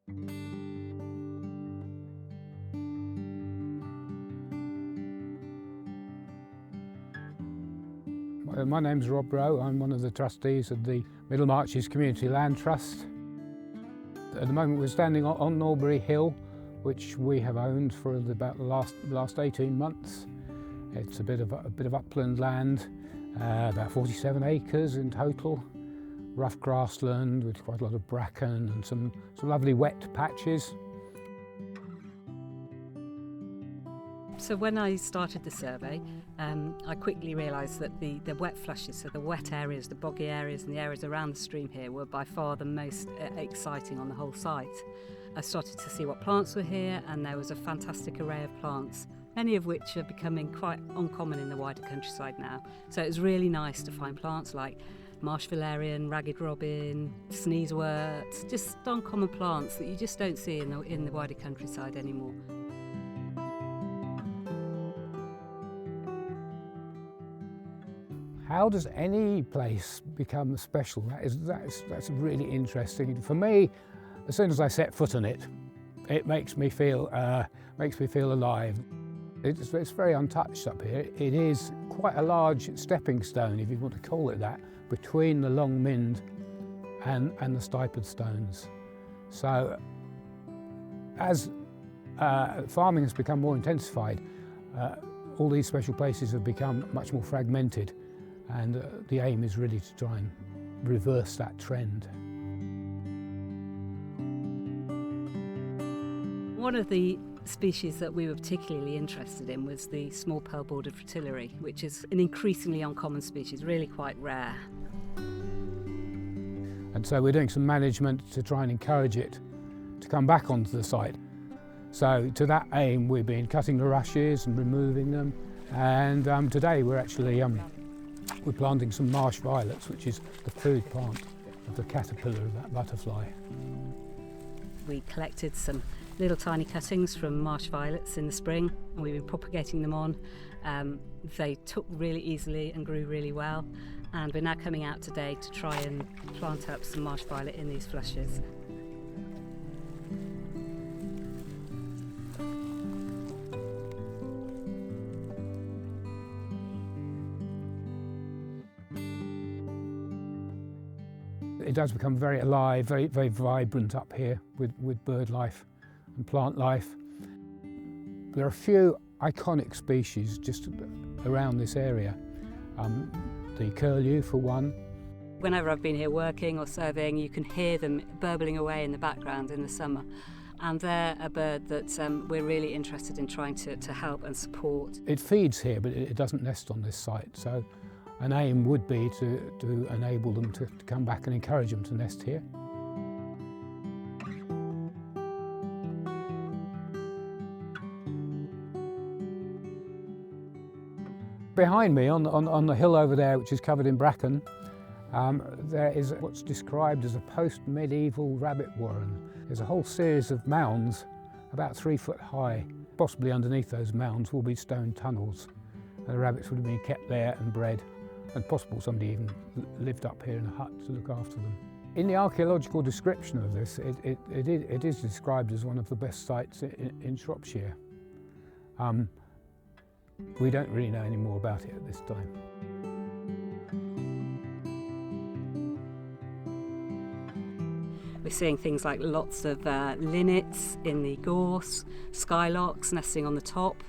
My name's Rob Rowe. I'm one of the trustees of the Middle Marches Community Land Trust. At the moment we're standing on Norbury Hill, which we have owned for about the last 18 months. It's a bit of upland land, about 47 acres in total. Rough grassland with quite a lot of bracken and some lovely wet patches. So when I started the survey, I quickly realised that the wet flushes, so the wet areas, the boggy areas and the areas around the stream here were by far the most exciting on the whole site. I started to see what plants were here, and there was a fantastic array of plants, many of which are becoming quite uncommon in the wider countryside now. So it was really nice to find plants like marsh valerian, ragged robin, sneezewort, just uncommon plants that you just don't see in the wider countryside anymore. How does any place become special? That's really interesting. For me, as soon as I set foot on it, it makes me feel alive. It's very untouched up here. It is quite a large stepping stone, if you want to call it that, between the Long Mynd and the Stipard stones. So, as farming has become more intensified, all these special places have become much more fragmented. And the aim is really to try and reverse that trend. One of the species that we were particularly interested in was the small pearl-bordered fritillary, which is an increasingly uncommon species, really quite rare. And so we're doing some management to try and encourage it to come back onto the site. So to that aim, we've been cutting the rushes and removing them. And today we're actually we're planting some marsh violets, which is the food plant of the caterpillar of that butterfly. We collected some little tiny cuttings from marsh violets in the spring, and we've been propagating them on. They took really easily and grew really well, and we're now coming out today to try and plant up some marsh violet in these flushes. It does become very alive, very vibrant up here with bird life and plant life. There are a few iconic species just around this area. The curlew, for one. Whenever I've been here working or surveying, you can hear them burbling away in the background in the summer. And they're a bird that we're really interested in trying to help and support. It feeds here, but it doesn't nest on this site. So an aim would be to enable them to come back and encourage them to nest here. Behind me, on the hill over there, which is covered in bracken, there is what's described as a post-medieval rabbit warren. There's a whole series of mounds about 3 foot high. Possibly underneath those mounds will be stone tunnels. And the rabbits would have been kept there and bred, and possible somebody even lived up here in a hut to look after them. In the archaeological description of this, it is described as one of the best sites in Shropshire. We don't really know any more about it at this time. We're seeing things like lots of linnets in the gorse, skylarks nesting on the top,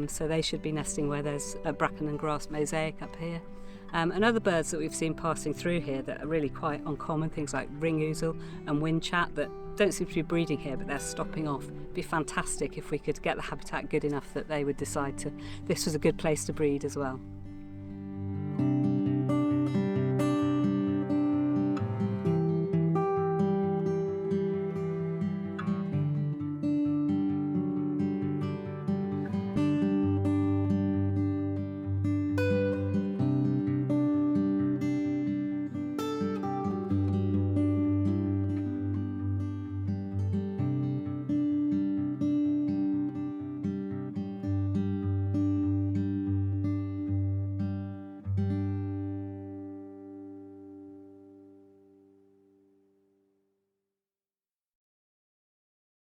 so they should be nesting where there's a bracken and grass mosaic up here. And other birds that we've seen passing through here that are really quite uncommon, things like ring ouzel and windchat that don't seem to be breeding here, but they're stopping off. It'd be fantastic if we could get the habitat good enough that they would decide this was a good place to breed as well.